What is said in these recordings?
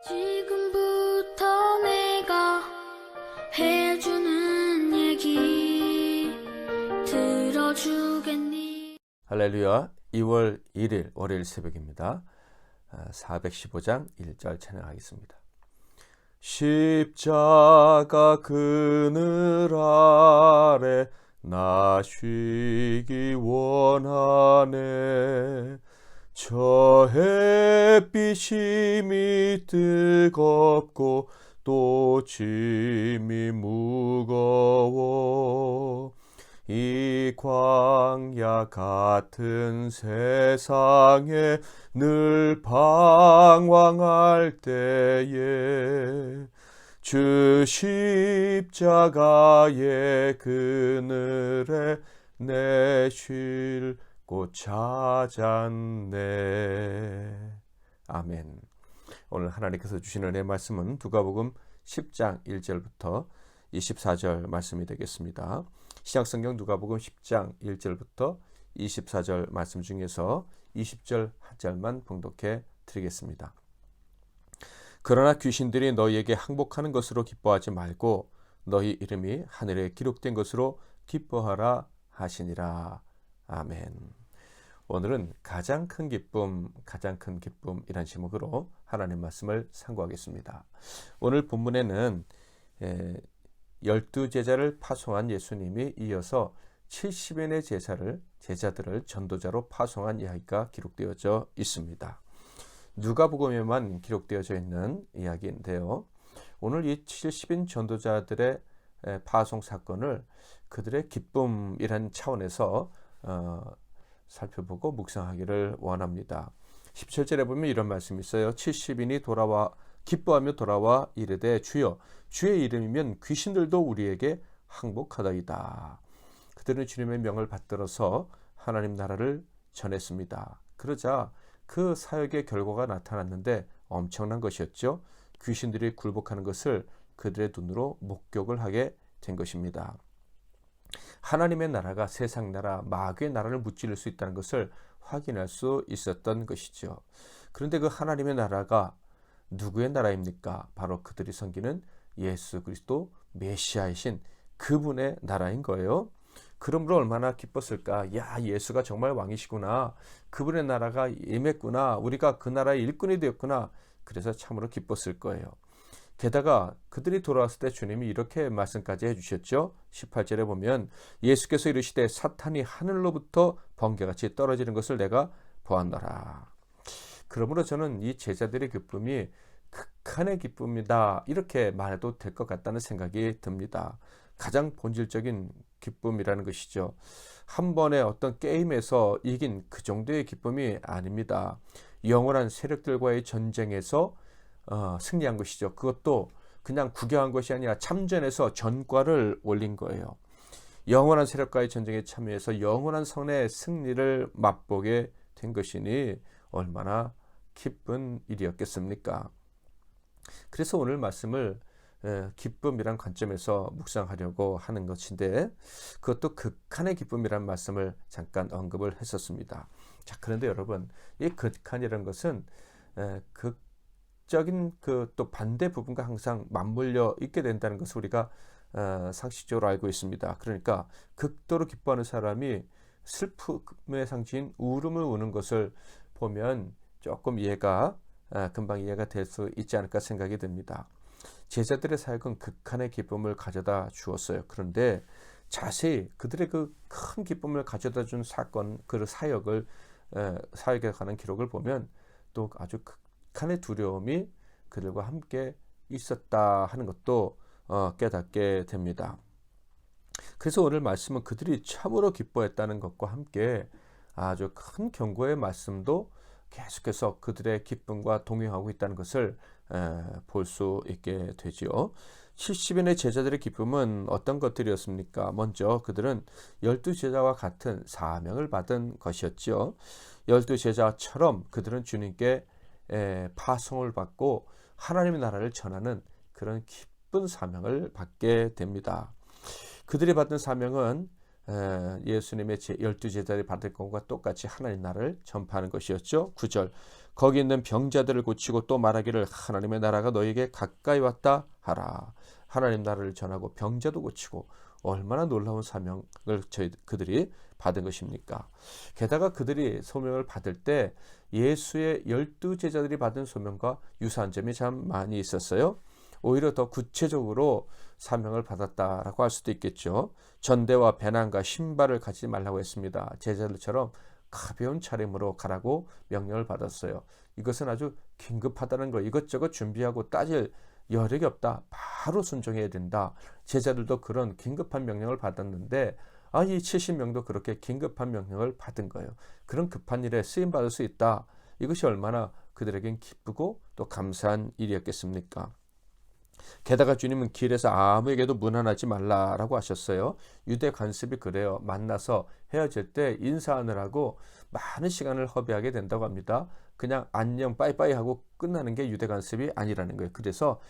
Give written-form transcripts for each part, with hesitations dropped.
지금부터 내가 해주는 얘기 들어주겠니? 할렐루야. 2월 1일 월요일 새벽입니다. 415장 1절 찬양하겠습니다. 십자가 그늘 아래 나 쉬기 원하네. 저 햇빛이 미 뜨겁고 또 짐이 무거워. 이 광야 같은 세상에 늘 방황할 때에 주 십자가의 그늘에 내 쉴 곳 찾았네. 아멘. 오늘 하나님께서 주시는 내 말씀은 누가복음 10장 1절부터 24절 말씀이 되겠습니다. 신약성경 누가복음 10장 1절부터 24절 말씀 중에서 20절 한 절만 봉독해 드리겠습니다. 그러나 귀신들이 너희에게 항복하는 것으로 기뻐하지 말고 너희 이름이 하늘에 기록된 것으로 기뻐하라 하시니라. 아멘. 오늘은 가장 큰 기쁨이란 제목으로 하나님 말씀을 상고하겠습니다. 오늘 본문에는 12제자를 파송한 예수님이 이어서 70인의 제자들을 전도자로 파송한 이야기가 기록되어져 있습니다. 누가복음에만 기록되어져 있는 이야기인데요. 오늘 이 70인 전도자들의 파송 사건을 그들의 기쁨이란 차원에서 살펴보고 묵상하기를 원합니다. 17절에 보면 이런 말씀이 있어요. 70인이 기뻐하며 돌아와 이르되 주여 주의 이름이면 귀신들도 우리에게 항복하다이다. 그들은 주님의 명을 받들어서 하나님 나라를 전했습니다. 그러자 그 사역의 결과가 나타났는데 엄청난 것이었죠. 귀신들이 굴복하는 것을 그들의 눈으로 목격을 하게 된 것입니다. 하나님의 나라가 세상 나라, 마귀의 나라를 무찌를 수 있다는 것을 확인할 수 있었던 것이죠. 그런데 그 하나님의 나라가 누구의 나라입니까? 바로 그들이 섬기는 예수 그리스도 메시아이신 그분의 나라인 거예요. 그러므로 얼마나 기뻤을까? 야, 예수가 정말 왕이시구나. 그분의 나라가 임했구나. 우리가 그 나라의 일꾼이 되었구나. 그래서 참으로 기뻤을 거예요. 게다가 그들이 돌아왔을 때 주님이 이렇게 말씀까지 해주셨죠. 18절에 보면 예수께서 이르시되 사탄이 하늘로부터 번개같이 떨어지는 것을 내가 보았노라. 그러므로 저는 이 제자들의 기쁨이 극한의 기쁨이다 이렇게 말해도 될 것 같다는 생각이 듭니다. 가장 본질적인 기쁨이라는 것이죠. 한 번의 어떤 게임에서 이긴 그 정도의 기쁨이 아닙니다. 영원한 세력들과의 전쟁에서 승리한 것이죠. 그것도 그냥 구경한 것이 아니라 참전해서 전과를 올린 거예요. 영원한 세력과의 전쟁에 참여해서 영원한 선의 승리를 맛보게 된 것이니 얼마나 기쁜 일이었겠습니까? 그래서 오늘 말씀을 기쁨이란 관점에서 묵상하려고 하는 것인데 그것도 극한의 기쁨이란 말씀을 잠깐 언급을 했었습니다. 자, 그런데 여러분, 이 극한이라는 것은 적인 그 또 반대 부분과 항상 맞물려 있게 된다는 것을 우리가 상식적으로 알고 있습니다. 그러니까 극도로 기뻐하는 사람이 슬픔의 상징인 울음을 우는 것을 보면 조금 금방 이해가 될 수 있지 않을까 생각이 듭니다. 제자들의 사역은 극한의 기쁨을 가져다 주었어요. 그런데 자세히 그들의 그 큰 기쁨을 가져다 준 사건, 그 사역에 관한 기록을 보면 또 아주 극한의 두려움이 그들과 함께 있었다 하는 것도 깨닫게 됩니다. 그래서 오늘 말씀은 그들이 참으로 기뻐했다는 것과 함께 아주 큰 경고의 말씀도 계속해서 그들의 기쁨과 동행하고 있다는 것을 볼 수 있게 되지요. 70인의 제자들의 기쁨은 어떤 것들이었습니까? 먼저 그들은 12제자와 같은 사명을 받은 것이었죠. 12제자처럼 그들은 주님께 파송을 받고 하나님의 나라를 전하는 그런 기쁜 사명을 받게 됩니다. 그들이 받은 사명은 예수님의 12제자들이 받을 것과 똑같이 하나님 나라를 전파하는 것이었죠. 9절 거기 있는 병자들을 고치고 또 말하기를 하나님의 나라가 너에게 가까이 왔다 하라. 하나님 나라를 전하고 병자도 고치고 얼마나 놀라운 사명을 그들이 받은 것입니까? 게다가 그들이 소명을 받을 때 예수의 12제자들이 받은 소명과 유사한 점이 참 많이 있었어요. 오히려 더 구체적으로 사명을 받았다라고 할 수도 있겠죠. 전대와 배낭과 신발을 가지지 말라고 했습니다. 제자들처럼 가벼운 차림으로 가라고 명령을 받았어요. 이것은 아주 긴급하다는 거, 이것저것 준비하고 따질 여력이 없다. 바로 순종해야 된다. 제자들도 그런 긴급한 명령을 받았는데 이 70명도 그렇게 긴급한 명령을 받은 거예요. 그런 급한 일에 쓰임받을 수 있다. 이것이 얼마나 그들에겐 기쁘고 또 감사한 일이었겠습니까? 게다가 주님은 길에서 아무에게도 문안하지 말라라고 하셨어요. 유대 관습이 그래요. 만나서 헤어질 때 인사하느라고 많은 시간을 허비하게 된다고 합니다. 그냥 안녕 빠이빠이 하고 끝나는 게 유대 관습이 아니라는 거예요. 그래서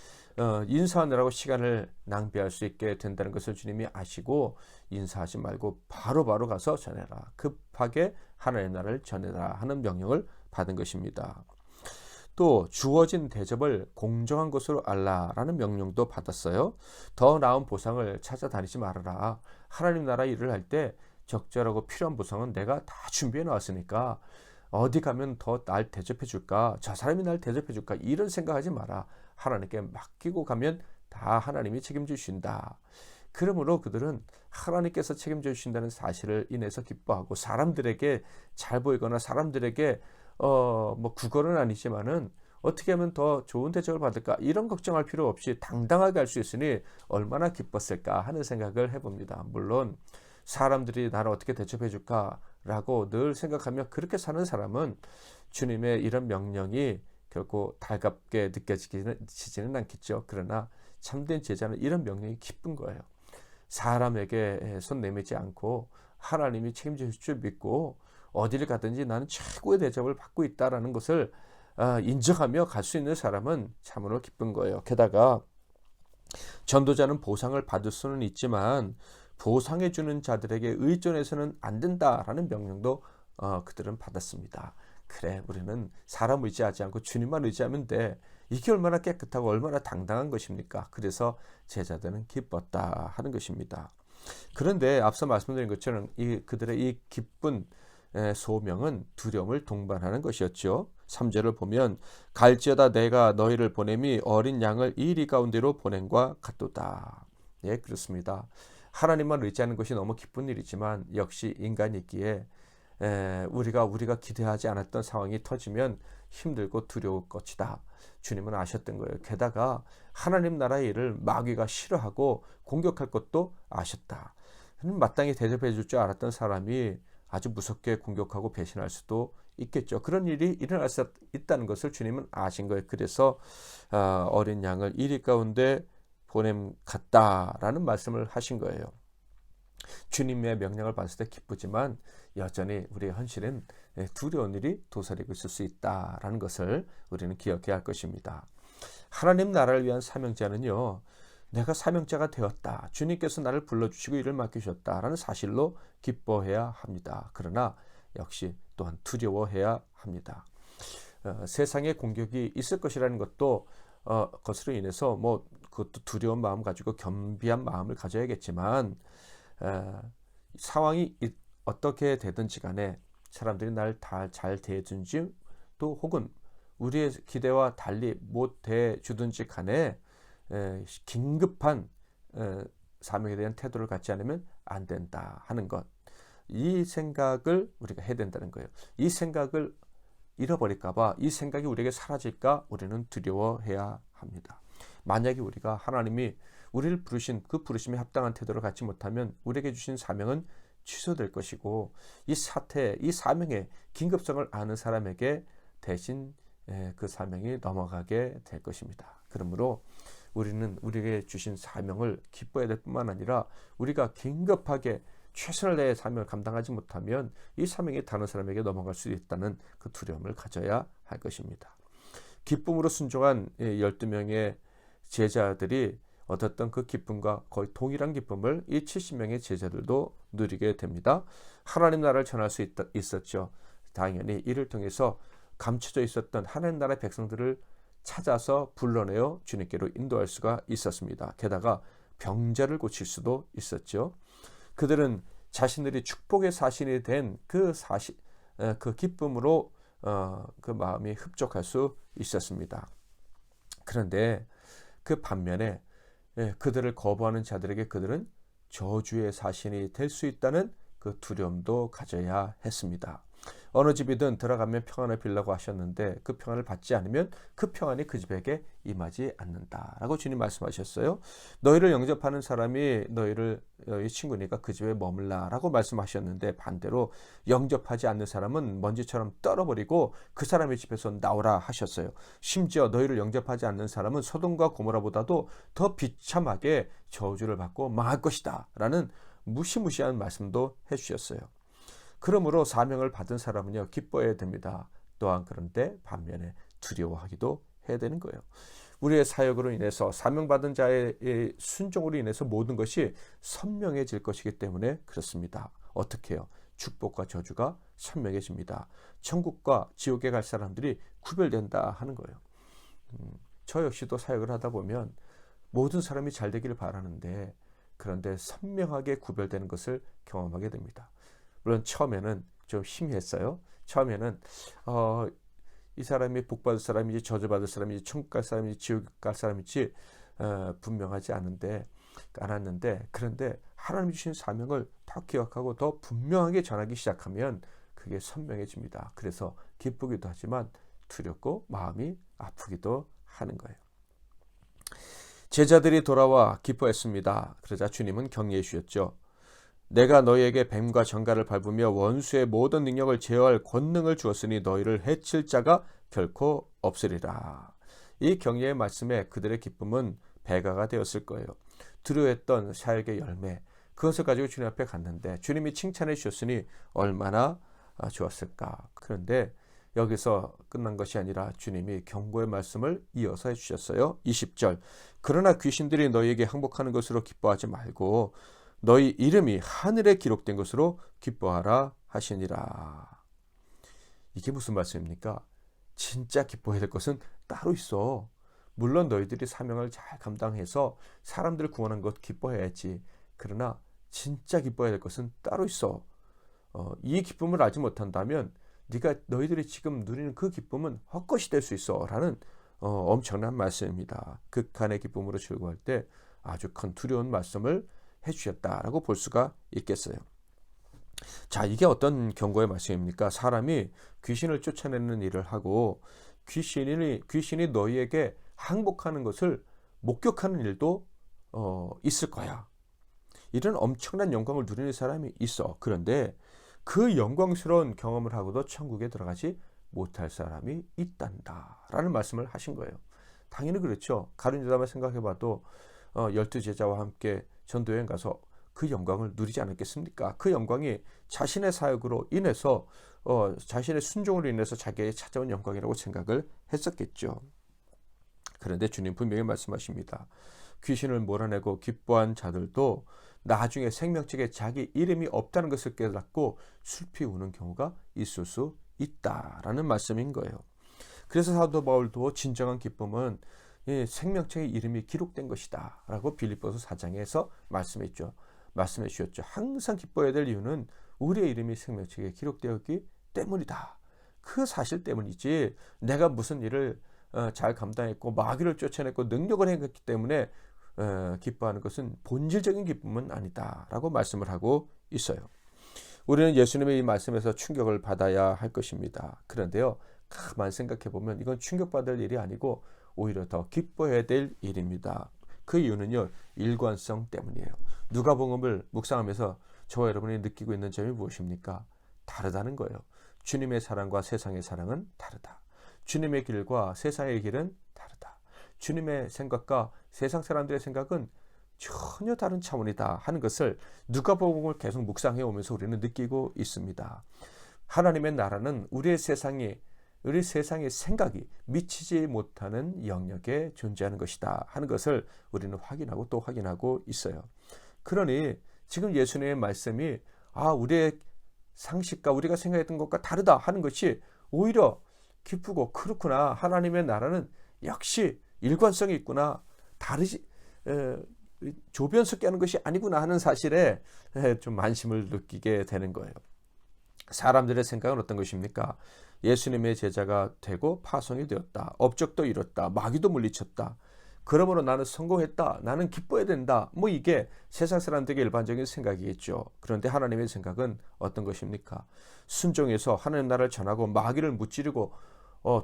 인사하느라고 시간을 낭비할 수 있게 된다는 것을 주님이 아시고 인사하지 말고 바로바로 가서 전해라. 급하게 하나님의 나라를 전해라 하는 명령을 받은 것입니다. 또 주어진 대접을 공정한 것으로 알라라는 명령도 받았어요. 더 나은 보상을 찾아다니지 말아라. 하나님 나라 일을 할 때 적절하고 필요한 보상은 내가 다 준비해 놨으니까 어디 가면 더 날 대접해 줄까? 저 사람이 날 대접해 줄까? 이런 생각하지 마라. 하나님께 맡기고 가면 다 하나님이 책임져 주신다. 그러므로 그들은 하나님께서 책임져 주신다는 사실을 인해서 기뻐하고 사람들에게 잘 보이거나 사람들에게 뭐 구걸은 아니지만은 어떻게 하면 더 좋은 대접을 받을까 이런 걱정할 필요 없이 당당하게 할 수 있으니 얼마나 기뻤을까 하는 생각을 해봅니다. 물론 사람들이 나를 어떻게 대접해 줄까라고 늘 생각하며 그렇게 사는 사람은 주님의 이런 명령이 결코 달갑게 느껴지지는 않겠죠. 그러나 참된 제자는 이런 명령이 기쁜 거예요. 사람에게 손 내밀지 않고 하나님이 책임져 줄 줄 믿고 어디를 가든지 나는 최고의 대접을 받고 있다라는 것을 인정하며 갈 수 있는 사람은 참으로 기쁜 거예요. 게다가 전도자는 보상을 받을 수는 있지만 보상해 주는 자들에게 의존해서는 안 된다라는 명령도 그들은 받았습니다. 그래, 우리는 사람 의지하지 않고 주님만 의지하면 돼. 이게 얼마나 깨끗하고 얼마나 당당한 것입니까? 그래서 제자들은 기뻤다 하는 것입니다. 그런데 앞서 말씀드린 것처럼 그들의 이 기쁜 소명은 두려움을 동반하는 것이었죠. 3절을 보면 갈지어다 내가 너희를 보냄이 어린 양을 이리 가운데로 보냄과 같도다. 예, 그렇습니다. 하나님만 의지하는 것이 너무 기쁜 일이지만 역시 인간이기에 우리가 기대하지 않았던 상황이 터지면 힘들고 두려울 것이다. 주님은 아셨던 거예요. 게다가 하나님 나라의 일을 마귀가 싫어하고 공격할 것도 아셨다. 마땅히 대접해 줄 줄 알았던 사람이 아주 무섭게 공격하고 배신할 수도 있겠죠. 그런 일이 일어날 수 있다는 것을 주님은 아신 거예요. 그래서 어린 양을 이리 가운데 보냄 같다라는 말씀을 하신 거예요. 주님의 명령을 받을 때 기쁘지만 여전히 우리의 현실은 두려운 일이 도사리고 있을 수 있다라는 것을 우리는 기억해야 할 것입니다. 하나님 나라를 위한 사명자는요. 내가 사명자가 되었다. 주님께서 나를 불러주시고 일을 맡기셨다라는 사실로 기뻐해야 합니다. 그러나 역시 또한 두려워해야 합니다. 세상에 공격이 있을 것이라는 것도 것으로 인해서 그것도 두려운 마음 가지고 겸비한 마음을 가져야겠지만 상황이 어떻게 되든지 간에 사람들이 날 다 잘 대해준지 또 혹은 우리의 기대와 달리 못 대해주든지 간에 긴급한 사명에 대한 태도를 갖지 않으면 안 된다 하는 것. 이 생각을 우리가 해야 된다는 거예요. 이 생각을 잃어버릴까 봐, 이 생각이 우리에게 사라질까 우리는 두려워해야 합니다. 만약에 우리가 하나님이 우리를 부르신 그 부르심에 합당한 태도를 갖지 못하면 우리에게 주신 사명은 취소될 것이고 이 사태, 이 사명의 긴급성을 아는 사람에게 대신 그 사명이 넘어가게 될 것입니다. 그러므로 우리는 우리에게 주신 사명을 기뻐해야 될 뿐만 아니라 우리가 긴급하게 최선을 다해 사명을 감당하지 못하면 이 사명이 다른 사람에게 넘어갈 수 있다는 그 두려움을 가져야 할 것입니다. 기쁨으로 순종한 12명의 제자들이 얻었던 그 기쁨과 거의 동일한 기쁨을 이 70명의 제자들도 누리게 됩니다. 하나님 나라를 전할 수 있었죠. 당연히 이를 통해서 감춰져 있었던 하나님 나라의 백성들을 찾아서 불러내어 주님께로 인도할 수가 있었습니다. 게다가 병자를 고칠 수도 있었죠. 그들은 자신들이 축복의 사신이 된 그 기쁨으로 그 마음이 흡족할 수 있었습니다. 그런데 그 반면에 그들을 거부하는 자들에게 그들은 저주의 사신이 될 수 있다는 그 두려움도 가져야 했습니다. 어느 집이든 들어가면 평안을 빌라고 하셨는데 그 평안을 받지 않으면 그 평안이 그 집에게 임하지 않는다라고 주님 말씀하셨어요. 너희를 영접하는 사람이 너희를 친구니까 그 집에 머물라라고 말씀하셨는데, 반대로 영접하지 않는 사람은 먼지처럼 떨어버리고 그 사람의 집에서 나오라 하셨어요. 심지어 너희를 영접하지 않는 사람은 소돔과 고모라보다도 더 비참하게 저주를 받고 망할 것이다 라는 무시무시한 말씀도 해주셨어요. 그러므로 사명을 받은 사람은요, 기뻐해야 됩니다. 또한 그런데 반면에 두려워하기도 해야 되는 거예요. 우리의 사역으로 인해서 사명받은 자의 순종으로 인해서 모든 것이 선명해질 것이기 때문에 그렇습니다. 어떻게 해요? 축복과 저주가 선명해집니다. 천국과 지옥에 갈 사람들이 구별된다 하는 거예요. 저 역시도 사역을 하다 보면 모든 사람이 잘 되기를 바라는데, 그런데 선명하게 구별되는 것을 경험하게 됩니다. 물론 처음에는 좀 희미했어요. 처음에는 이 사람이 복받을 사람인지 저주받을 사람인지 천국 갈 사람인지 지옥 갈 사람인지 분명하지 않았는데, 그런데 하나님 주신 사명을 더 기억하고 더 분명하게 전하기 시작하면 그게 선명해집니다. 그래서 기쁘기도 하지만 두렵고 마음이 아프기도 하는 거예요. 제자들이 돌아와 기뻐했습니다. 그러자 주님은 격려해 주셨죠. 내가 너희에게 뱀과 정갈을 밟으며 원수의 모든 능력을 제어할 권능을 주었으니 너희를 해칠 자가 결코 없으리라. 이 격려의 말씀에 그들의 기쁨은 배가가 되었을 거예요. 두려워했던 사역의 열매, 그것을 가지고 주님 앞에 갔는데 주님이 칭찬해 주셨으니 얼마나 좋았을까. 그런데 여기서 끝난 것이 아니라 주님이 경고의 말씀을 이어서 해주셨어요. 20절, 그러나 귀신들이 너희에게 항복하는 것으로 기뻐하지 말고 너희 이름이 하늘에 기록된 것으로 기뻐하라 하시니라. 이게 무슨 말씀입니까? 진짜 기뻐해야 될 것은 따로 있어. 물론 너희들이 사명을 잘 감당해서 사람들을 구원한 것 기뻐해야지. 그러나 진짜 기뻐해야 될 것은 따로 있어. 이 기쁨을 알지 못한다면 너희들이 지금 누리는 그 기쁨은 헛것이 될 수 있어 라는 엄청난 말씀입니다. 극한의 기쁨으로 즐거워할 때 아주 큰 두려운 말씀을 해주셨다라고 볼 수가 있겠어요. 자, 이게 어떤 경고의 말씀입니까? 사람이 귀신을 쫓아내는 일을 하고 귀신이 너희에게 항복하는 것을 목격하는 일도 있을 거야. 이런 엄청난 영광을 누리는 사람이 있어. 그런데 그 영광스러운 경험을 하고도 천국에 들어가지 못할 사람이 있단다라는 말씀을 하신 거예요. 당연히 그렇죠. 가룟 유다만 생각해봐도 12제자와 함께 전도여행 가서 그 영광을 누리지 않았겠습니까? 그 영광이 자신의 사역으로 인해서 자신의 순종으로 인해서 자기에게 찾아온 영광이라고 생각을 했었겠죠. 그런데 주님 분명히 말씀하십니다. 귀신을 몰아내고 기뻐한 자들도 나중에 생명책에 자기 이름이 없다는 것을 깨닫고 슬피 우는 경우가 있을 수 있다라는 말씀인 거예요. 그래서 사도 바울도 진정한 기쁨은 생명책에 이름이 기록된 것이다 라고 빌립보서 4장에서 말씀해 주셨죠. 항상 기뻐해야 될 이유는 우리의 이름이 생명책에 기록되었기 때문이다. 그 사실 때문이지 내가 무슨 일을 잘 감당했고 마귀를 쫓아냈고 능력을 행했기 때문에 기뻐하는 것은 본질적인 기쁨은 아니다 라고 말씀을 하고 있어요. 우리는 예수님의 이 말씀에서 충격을 받아야 할 것입니다. 그런데요, 가만 생각해 보면 이건 충격받을 일이 아니고 오히려 더 기뻐해야 될 일입니다. 그 이유는요, 일관성 때문이에요. 누가복음을 묵상하면서 저와 여러분이 느끼고 있는 점이 무엇입니까? 다르다는 거예요. 주님의 사랑과 세상의 사랑은 다르다. 주님의 길과 세상의 길은 다르다. 주님의 생각과 세상 사람들의 생각은 전혀 다른 차원이다 하는 것을 누가복음을 계속 묵상해 오면서 우리는 느끼고 있습니다. 하나님의 나라는 우리의 세상이 우리 세상의 생각이 미치지 못하는 영역에 존재하는 것이다 하는 것을 우리는 확인하고 또 확인하고 있어요. 그러니 지금 예수님의 말씀이 우리의 상식과 우리가 생각했던 것과 다르다 하는 것이 오히려 기쁘고 그렇구나. 하나님의 나라는 역시 일관성이 있구나. 다르지 조변석게 하는 것이 아니구나 하는 사실에 좀 안심을 느끼게 되는 거예요. 사람들의 생각은 어떤 것입니까? 예수님의 제자가 되고 파송이 되었다. 업적도 이뤘다. 마귀도 물리쳤다. 그러므로 나는 성공했다. 나는 기뻐해야 된다. 이게 세상 사람들에게 일반적인 생각이겠죠. 그런데 하나님의 생각은 어떤 것입니까? 순종해서 하나님 나라를 전하고 마귀를 무찌르고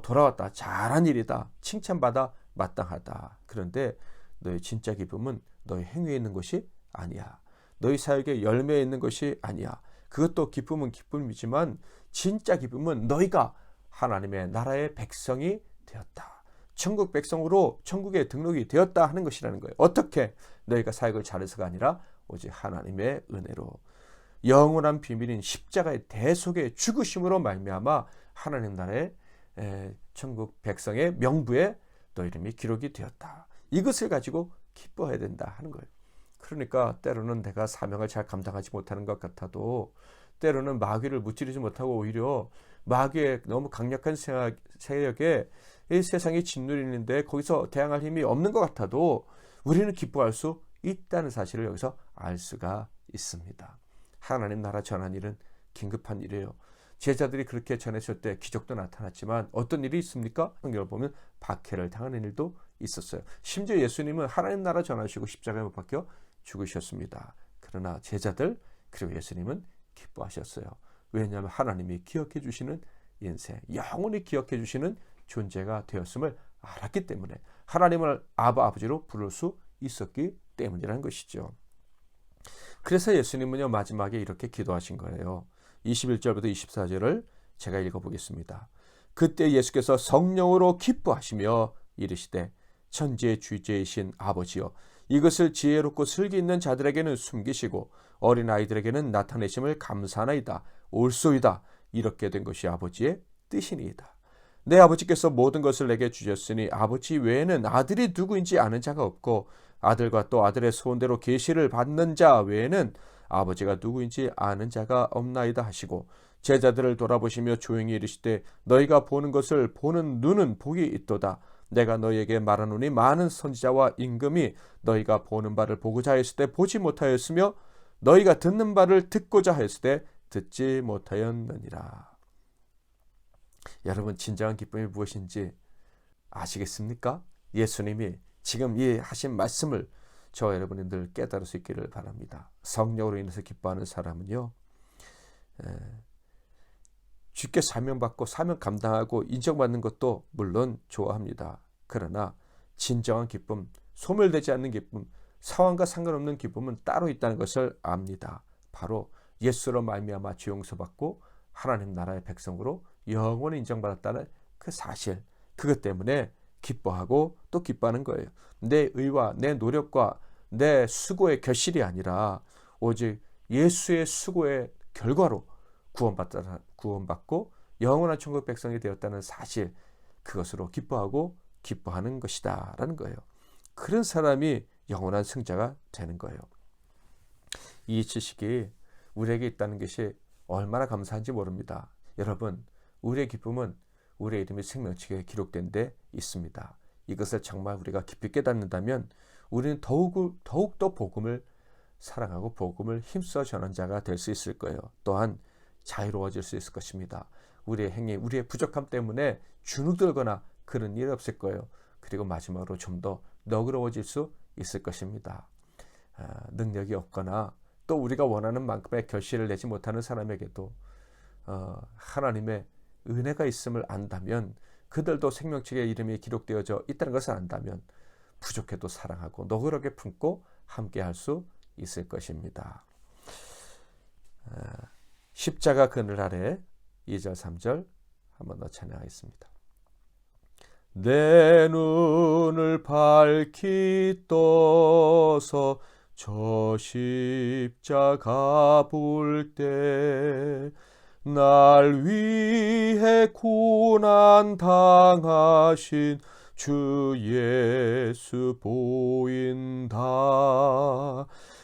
돌아왔다. 잘한 일이다. 칭찬받아 마땅하다. 그런데 너의 진짜 기쁨은 너의 행위에 있는 것이 아니야. 너희 사역에 열매에 있는 것이 아니야. 그것도 기쁨은 기쁨이지만 진짜 기쁨은 너희가 하나님의 나라의 백성이 되었다. 천국 백성으로 천국에 등록이 되었다 하는 것이라는 거예요. 어떻게? 너희가 사역을 잘해서가 아니라 오직 하나님의 은혜로 영원한 비밀인 십자가의 대속의 죽으심으로 말미암아 하나님 나라의 천국 백성의 명부에 너 이름이 기록이 되었다. 이것을 가지고 기뻐해야 된다 하는 거예요. 그러니까 때로는 내가 사명을 잘 감당하지 못하는 것 같아도 때로는 마귀를 무찌르지 못하고 오히려 마귀의 너무 강력한 세력에 이 세상이 짓누리는데 거기서 대항할 힘이 없는 것 같아도 우리는 기뻐할 수 있다는 사실을 여기서 알 수가 있습니다. 하나님 나라 전한 일은 긴급한 일이에요. 제자들이 그렇게 전했을 때 기적도 나타났지만 어떤 일이 있습니까? 성경을 보면 박해를 당하는 일도 있었어요. 심지어 예수님은 하나님 나라 전하시고 십자가에 못 박혀 죽으셨습니다. 그러나 제자들 그리고 예수님은 기뻐하셨어요. 왜냐하면 하나님이 기억해 주시는 인생, 영원히 기억해 주시는 존재가 되었음을 알았기 때문에 하나님을 아버지로 부를 수 있었기 때문이라는 것이죠. 그래서 예수님은요 마지막에 이렇게 기도하신 거예요. 21절부터 24절을 제가 읽어보겠습니다. 그때 예수께서 성령으로 기뻐하시며 이르시되 천지의 주제이신 아버지여 이것을 지혜롭고 슬기 있는 자들에게는 숨기시고 어린아이들에게는 나타내심을 감사하나이다. 옳소이다. 이렇게 된 것이 아버지의 뜻이니이다. 내 아버지께서 모든 것을 내게 주셨으니 아버지 외에는 아들이 누구인지 아는 자가 없고 아들과 또 아들의 소원대로 계시를 받는 자 외에는 아버지가 누구인지 아는 자가 없나이다 하시고 제자들을 돌아보시며 조용히 이르시되 너희가 보는 것을 보는 눈은 복이 있도다. 내가 너희에게 말하노니 많은 선지자와 임금이 너희가 보는 바를 보고자 하였을 때 보지 못하였으며 너희가 듣는 바를 듣고자 하였을 때 듣지 못하였느니라. 여러분 진정한 기쁨이 무엇인지 아시겠습니까? 예수님이 지금 이 하신 말씀을 저 여러분들 깨달을 수 있기를 바랍니다. 성령으로 인해서 기뻐하는 사람은요 주께 사명받고 사명 감당하고 인정받는 것도 물론 좋아합니다. 그러나 진정한 기쁨, 소멸되지 않는 기쁨, 상황과 상관없는 기쁨은 따로 있다는 것을 압니다. 바로 예수로 말미암아 죄 용서받고 하나님 나라의 백성으로 영원히 인정받았다는 그 사실, 그것 때문에 기뻐하고 또 기뻐하는 거예요. 내 의와 내 노력과 내 수고의 결실이 아니라 오직 예수의 수고의 결과로 구원받고 영원한 천국 백성이 되었다는 사실, 그것으로 기뻐하고 기뻐하는 것이다 라는 거예요. 그런 사람이 영원한 승자가 되는 거예요. 이 지식이 우리에게 있다는 것이 얼마나 감사한지 모릅니다. 여러분, 우리의 기쁨은 우리의 이름이 생명책에 기록된 데 있습니다. 이것을 정말 우리가 깊이 깨닫는다면 우리는 더욱더 복음을 사랑하고 복음을 힘써 전한 자가 될 수 있을 거예요. 또한 자유로워질 수 있을 것입니다. 우리의 행위, 우리의 부족함 때문에 주눅들거나 그런 일이 없을 거예요. 그리고 마지막으로 좀 더 너그러워질 수 있을 것입니다. 능력이 없거나 또 우리가 원하는 만큼의 결실을 내지 못하는 사람에게도 하나님의 은혜가 있음을 안다면, 그들도 생명책에 이름이 기록되어져 있다는 것을 안다면 부족해도 사랑하고 너그럽게 품고 함께할 수 있을 것입니다. 십자가 그늘 아래 2절 3절 한번 더 찬양하겠습니다. 내 눈을 밝히 떠서 저 십자가 볼 때 날 위해 고난 당하신 주 예수 보인다.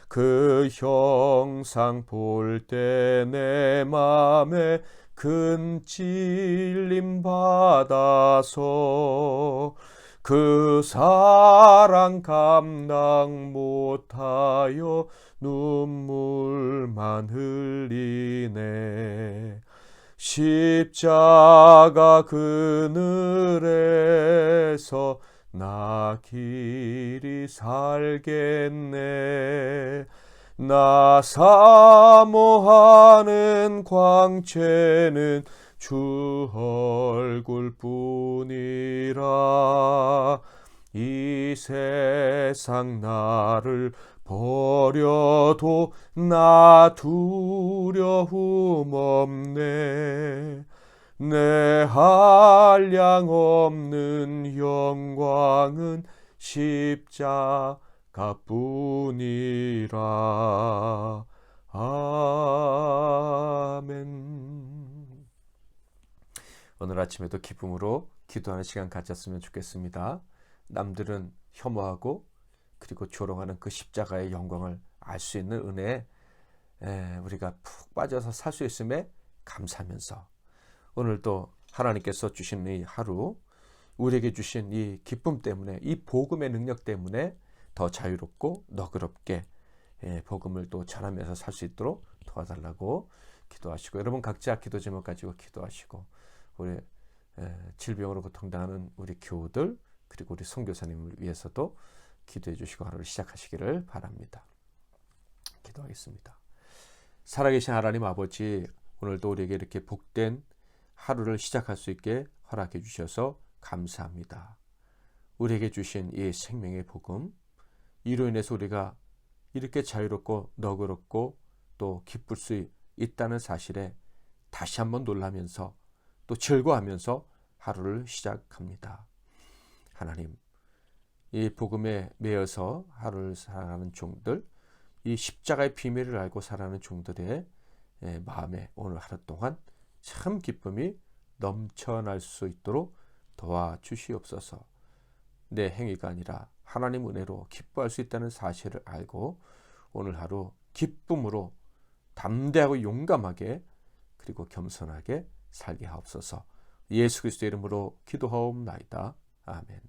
그 형상 볼 때 내 맘에 큰 찔림 받아서 그 사랑 감당 못하여 눈물만 흘리네. 십자가 그늘에서 나 길이 살겠네. 나 사모하는 광채는 주 얼굴뿐이라. 이 세상 나를 버려도 나 두려움 없네. 내 한량 없는 영광은 십자가뿐이라. 아멘. 오늘 아침에도 기쁨으로 기도하는 시간 가졌으면 좋겠습니다. 남들은 혐오하고 그리고 조롱하는 그 십자가의 영광을 알 수 있는 은혜에 우리가 푹 빠져서 살 수 있음에 감사하면서 오늘도 하나님께서 주신 이 하루, 우리에게 주신 이 기쁨 때문에, 이 복음의 능력 때문에 더 자유롭고 너그럽게 복음을 또 전하면서 살 수 있도록 도와달라고 기도하시고, 여러분 각자 기도 제목 가지고 기도하시고, 우리 질병으로 고통당하는 우리 교우들 그리고 우리 선교사님을 위해서도 기도해 주시고 하루를 시작하시기를 바랍니다. 기도하겠습니다. 살아계신 하나님 아버지, 오늘도 우리에게 이렇게 복된 하루를 시작할 수 있게 허락해 주셔서 감사합니다. 우리에게 주신 이 생명의 복음, 이로 인해서 우리가 이렇게 자유롭고 너그럽고 또 기쁠 수 있다는 사실에 다시 한번 놀라면서 또 즐거워하면서 하루를 시작합니다. 하나님, 이 복음에 매여서 하루를 살아가는 종들, 이 십자가의 비밀을 알고 살아가는 종들의 마음에 오늘 하루 동안 참 기쁨이 넘쳐날 수 있도록 도와주시옵소서. 내 행위가 아니라 하나님 은혜로 기뻐할 수 있다는 사실을 알고 오늘 하루 기쁨으로 담대하고 용감하게 그리고 겸손하게 살게 하옵소서. 예수 그리스도의 이름으로 기도하옵나이다. 아멘.